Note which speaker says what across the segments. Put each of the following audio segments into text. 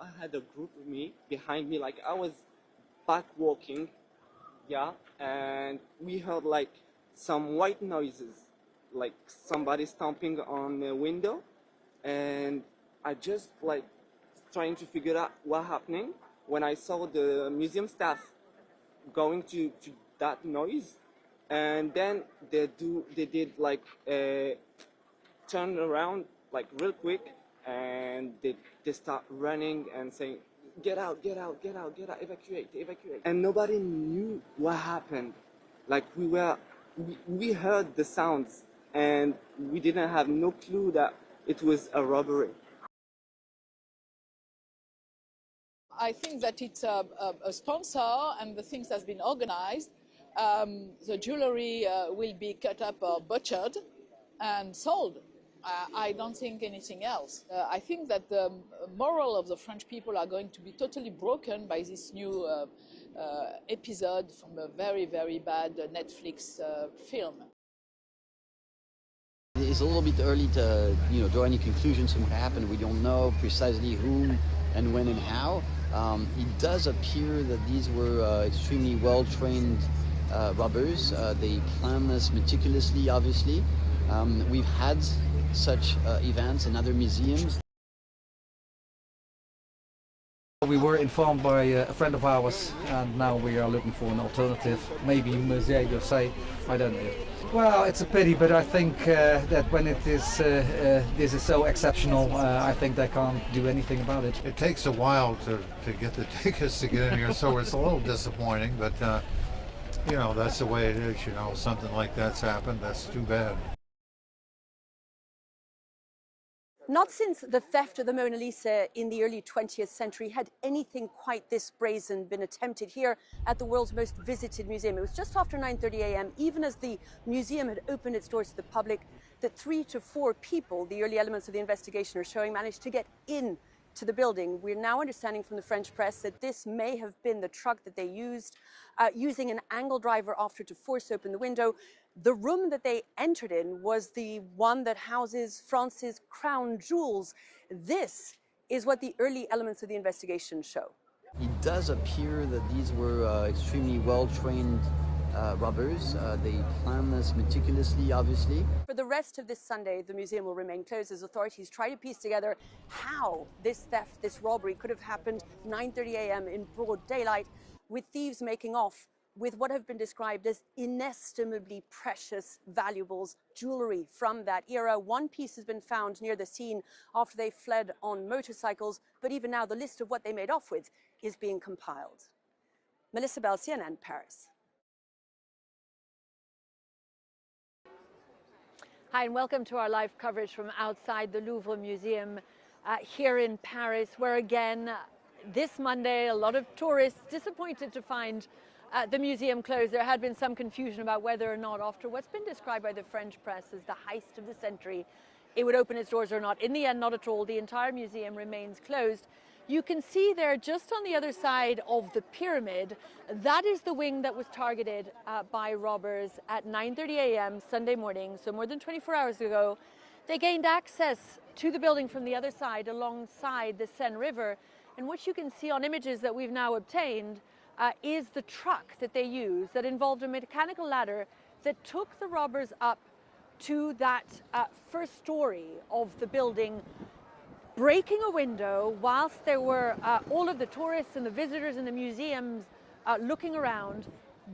Speaker 1: I had a group of me behind me, like I was back walking, yeah, and we heard like some white noises, like somebody stomping on a window, and I just like trying to figure out what happening when I saw the museum staff going to that noise, and then they did like turn around like real quick, and they start running and saying, get out, get out, get out, get out, evacuate, evacuate. And nobody knew what happened. Like we heard the sounds, and we didn't have no clue that it was a robbery.
Speaker 2: I think that it's a sponsor, and the things that's been organized. The jewelry will be cut up or butchered and sold. I don't think anything else. I think that the moral of the French people are going to be totally broken by this new episode from a very, very bad Netflix film.
Speaker 3: It's a little bit early to draw any conclusions from what happened. We don't know precisely whom and when and how. It does appear that these were extremely well-trained robbers. They planned this meticulously, obviously. We've had such events in other museums.
Speaker 4: We were informed by a friend of ours, and now we are looking for an alternative, maybe Musée d'Orsay, I don't know. Well, it's a pity, but I think that when it is this is so exceptional, I think they can't do anything about it.
Speaker 5: It takes a while to get the tickets to get in here, so it's a little disappointing, but that's the way it is, something like that's happened, that's too bad.
Speaker 6: Not since the theft of the Mona Lisa in the early 20th century had anything quite this brazen been attempted here at the world's most visited museum. It was just after 9:30 a.m., even as the museum had opened its doors to the public, that 3 to 4 people, the early elements of the investigation are showing, managed to get in to the building. We're now understanding from the French press that this may have been the truck that they used, using an angle driver after to force open the window. The room that they entered in was the one that houses France's crown jewels. This is what the early elements of the investigation show.
Speaker 3: It does appear that these were extremely well-trained robbers. They planned this meticulously, obviously.
Speaker 6: For the rest of this Sunday, the museum will remain closed as authorities try to piece together how this theft, this robbery could have happened 9:30 a.m. in broad daylight, with thieves making off with what have been described as inestimably precious valuables, jewelry from that era. One piece has been found near the scene after they fled on motorcycles, but even now the list of what they made off with is being compiled. Melissa Bell, CNN, Paris. Hi, and welcome to our live coverage from outside the Louvre Museum here in Paris, where again, this Monday, a lot of tourists disappointed to find the museum closed. There had been some confusion about whether or not, after what's been described by the French press as the heist of the century, it would open its doors or not. In the end, not at all. The entire museum remains closed. You can see there, just on the other side of the pyramid, that is the wing that was targeted by robbers at 9:30 a.m. Sunday morning, so more than 24 hours ago. They gained access to the building from the other side, alongside the Seine River. And what you can see on images that we've now obtained is the truck that they used, that involved a mechanical ladder that took the robbers up to that first story of the building, breaking a window whilst there were all of the tourists and the visitors in the museums looking around,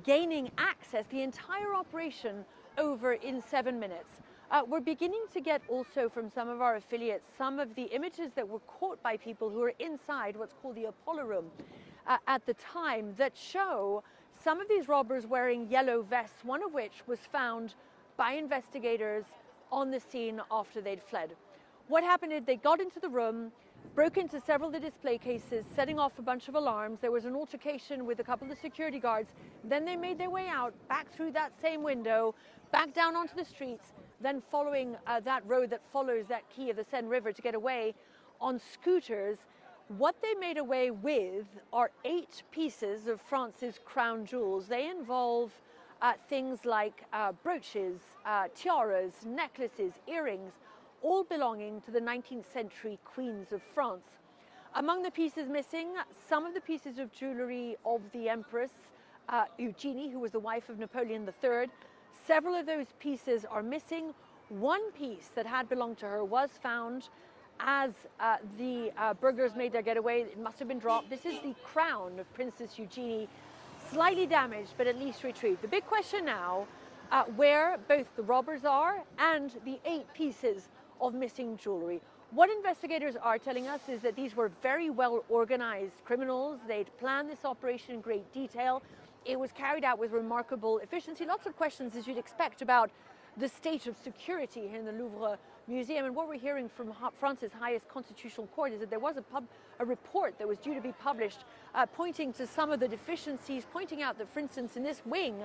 Speaker 6: gaining access, the entire operation over in 7 minutes. We're beginning to get also from some of our affiliates some of the images that were caught by people who are inside what's called the Apollo room at the time, that show some of these robbers wearing yellow vests, one of which was found by investigators on the scene after they'd fled. What happened is they got into the room, broke into several of the display cases, setting off a bunch of alarms. There was an altercation with a couple of security guards. Then they made their way out, back through that same window, back down onto the streets, then following that road that follows that quay of the Seine River to get away on scooters. What they made away with are 8 pieces of France's crown jewels. They involve things like brooches, tiaras, necklaces, earrings, all belonging to the 19th century queens of France. Among the pieces missing, some of the pieces of jewelry of the Empress Eugenie, who was the wife of Napoleon III. Several of those pieces are missing. One piece that had belonged to her was found as the burglars made their getaway. It must have been dropped. This is the crown of Princess Eugenie, slightly damaged, but at least retrieved. The big question now, where both the robbers are and the 8 pieces of missing jewelry. What investigators are telling us is that these were very well organized criminals. They'd planned this operation in great detail. It was carried out with remarkable efficiency. Lots of questions, as you'd expect, about the state of security here in the Louvre Museum. And what we're hearing from France's highest constitutional court is that there was a report that was due to be published pointing to some of the deficiencies, pointing out that, for instance, in this wing,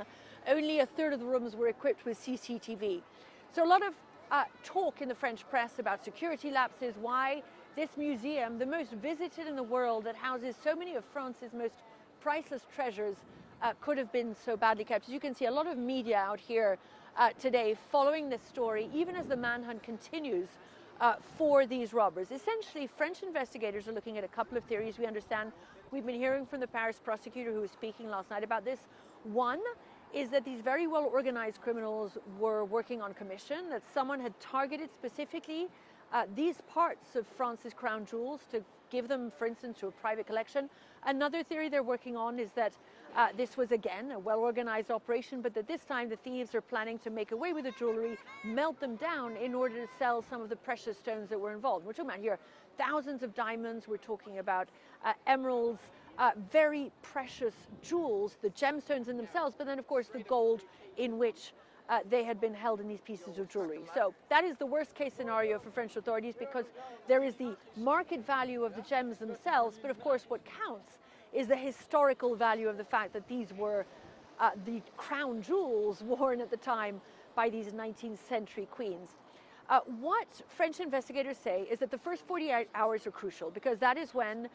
Speaker 6: only a third of the rooms were equipped with CCTV. So a lot of talk in the French press about security lapses, why this museum, the most visited in the world, that houses so many of France's most priceless treasures, could have been so badly kept. As you can see, a lot of media out here today following this story, even as the manhunt continues for these robbers. Essentially, French investigators are looking at a couple of theories. We understand, we've been hearing from the Paris prosecutor who was speaking last night about this. One is that these very well organized criminals were working on commission, that someone had targeted specifically these parts of France's crown jewels to give them, for instance, to a private collection. Another theory they're working on is that this was, again, a well-organized operation, but that this time the thieves are planning to make away with the jewelry, melt them down in order to sell some of the precious stones that were involved. We're talking about here thousands of diamonds, we're talking about emeralds, very precious jewels, the gemstones in themselves, but then, of course, the gold in which they had been held in these pieces of jewelry. So that is the worst case scenario for French authorities, because there is the market value of the gems themselves, but of course what counts is the historical value of the fact that these were the crown jewels worn at the time by these 19th century queens. What French investigators say is that the first 48 hours are crucial, because that is when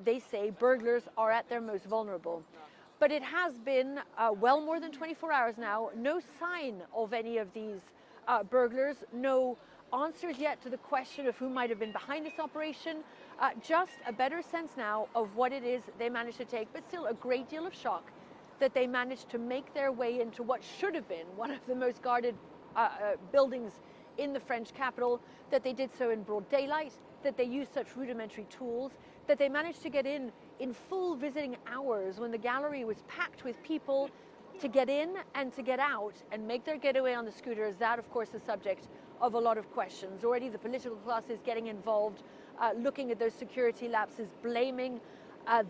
Speaker 6: they say burglars are at their most vulnerable. But it has been well more than 24 hours now, no sign of any of these burglars, no answers yet to the question of who might have been behind this operation, just a better sense now of what it is they managed to take, but still a great deal of shock that they managed to make their way into what should have been one of the most guarded buildings in the French capital, that they did so in broad daylight, that they used such rudimentary tools, that they managed to get in full visiting hours when the gallery was packed with people, to get in and to get out and make their getaway on the scooters. That, of course, is the subject of a lot of questions. Already the political class is getting involved, looking at those security lapses, blaming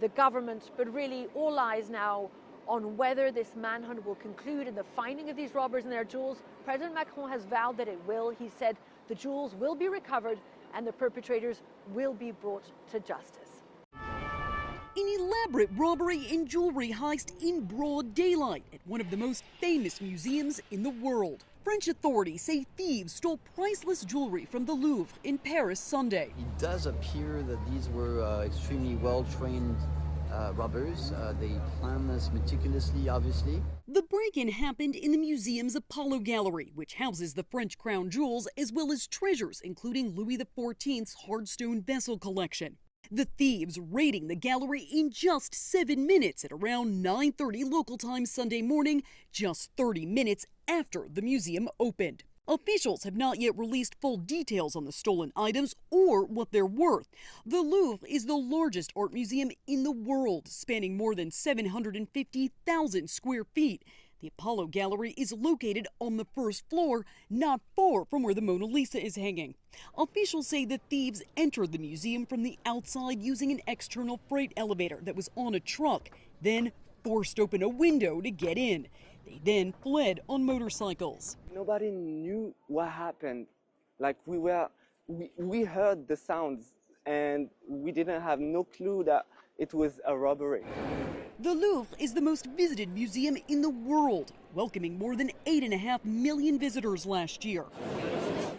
Speaker 6: the government, but really all eyes now on whether this manhunt will conclude in the finding of these robbers and their jewels. President Macron has vowed that it will. He said the jewels will be recovered and the perpetrators will be brought to justice.
Speaker 7: An elaborate robbery and jewelry heist in broad daylight at one of the most famous museums in the world. French authorities say thieves stole priceless jewelry from the Louvre in Paris Sunday.
Speaker 3: It does appear that these were extremely well-trained robbers. They planned this meticulously, obviously.
Speaker 7: The break-in happened in the museum's Apollo Gallery, which houses the French crown jewels as well as treasures, including Louis XIV's hardstone vessel collection. The thieves raiding the gallery in just 7 minutes at around 9:30 local time Sunday morning, just 30 minutes after the museum opened. Officials have not yet released full details on the stolen items or what they're worth. The Louvre is the largest art museum in the world, spanning more than 750,000 square feet. The Apollo Gallery is located on the first floor, not far from where the Mona Lisa is hanging. Officials say the thieves entered the museum from the outside using an external freight elevator that was on a truck, then forced open a window to get in. They then fled on motorcycles.
Speaker 1: Nobody knew what happened. Like we heard the sounds and we didn't have no clue that it was a robbery.
Speaker 7: The Louvre is the most visited museum in the world, welcoming more than 8.5 million visitors last year.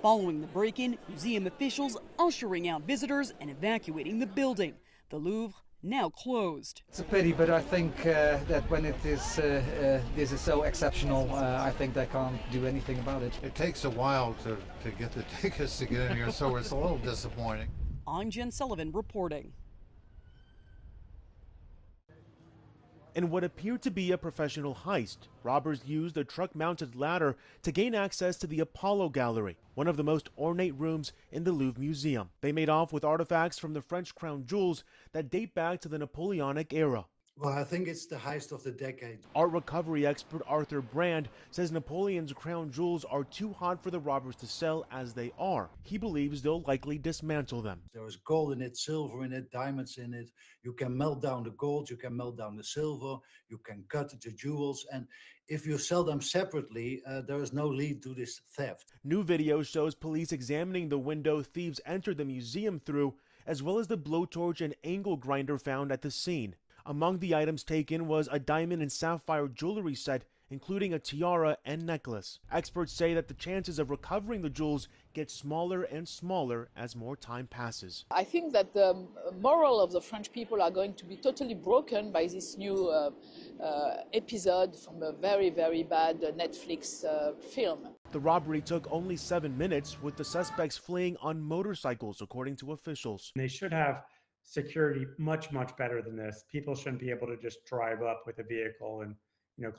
Speaker 7: Following the break-in, museum officials ushering out visitors and evacuating the building. The Louvre now closed.
Speaker 4: It's a pity, but I think that when it is this is so exceptional, I think they can't do anything about it.
Speaker 5: It takes a while to get the tickets to get in here, so it's a little disappointing.
Speaker 7: I'm Jen Sullivan reporting.
Speaker 8: In what appeared to be a professional heist, robbers used a truck-mounted ladder to gain access to the Apollo Gallery, one of the most ornate rooms in the Louvre Museum. They made off with artifacts from the French crown jewels that date back to the Napoleonic era.
Speaker 9: Well, I think it's the heist of the decade.
Speaker 8: Art recovery expert Arthur Brand says Napoleon's crown jewels are too hot for the robbers to sell as they are. He believes they'll likely dismantle them.
Speaker 9: There is gold in it, silver in it, diamonds in it. You can melt down the gold, you can melt down the silver, you can cut the jewels. And if you sell them separately, there is no lead to this theft.
Speaker 8: New video shows police examining the window thieves entered the museum through, as well as the blowtorch and angle grinder found at the scene. Among the items taken was a diamond and sapphire jewelry set, including a tiara and necklace. Experts say that the chances of recovering the jewels get smaller and smaller as more time passes.
Speaker 2: I think that the moral of the French people are going to be totally broken by this new episode from a very, very bad Netflix film.
Speaker 8: The robbery took only 7 minutes, with the suspects fleeing on motorcycles, according to officials.
Speaker 10: They should have security much better than this. People shouldn't be able to just drive up with a vehicle and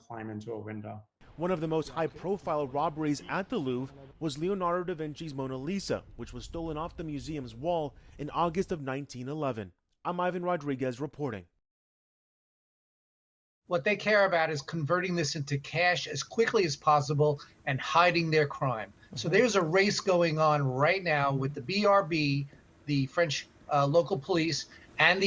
Speaker 10: climb into a window.
Speaker 8: One of the most high-profile robberies at the Louvre was Leonardo da Vinci's Mona Lisa, which was stolen off the museum's wall in August of 1911. I'm Ivan Rodriguez reporting.
Speaker 11: What they care about is converting this into cash as quickly as possible and hiding their crime. So there's a race going on right now with the BRB, the French local police, and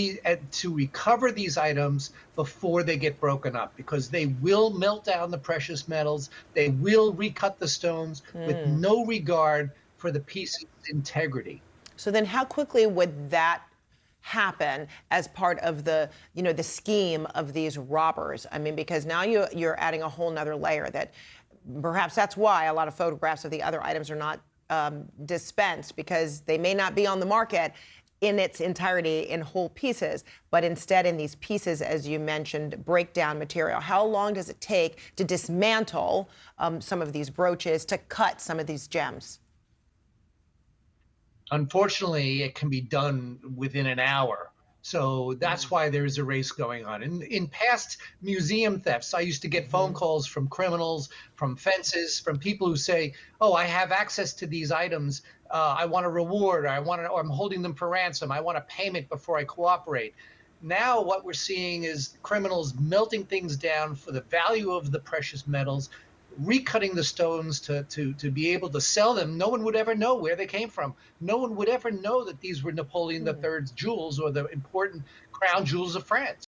Speaker 11: to recover these items before they get broken up, because they will melt down the precious metals, they will recut the stones with no regard for the piece's integrity.
Speaker 12: So then how quickly would that happen as part of the the scheme of these robbers? I mean, because now you're adding a whole nother layer that perhaps that's why a lot of photographs of the other items are not dispensed, because they may not be on the market in its entirety in whole pieces, but instead in these pieces, as you mentioned, breakdown material. How long does it take to dismantle some of these brooches, to cut some of these gems?
Speaker 11: Unfortunately, it can be done within an hour. So that's why there's a race going on. In past museum thefts, I used to get phone calls from criminals, from fences, from people who say, oh, I have access to these items. I want a reward, or I'm holding them for ransom. I want a payment before I cooperate. Now what we're seeing is criminals melting things down for the value of the precious metals, recutting the stones to be able to sell them. No one would ever know where they came from. No one would ever know that these were Napoleon III's jewels or the important crown jewels of France.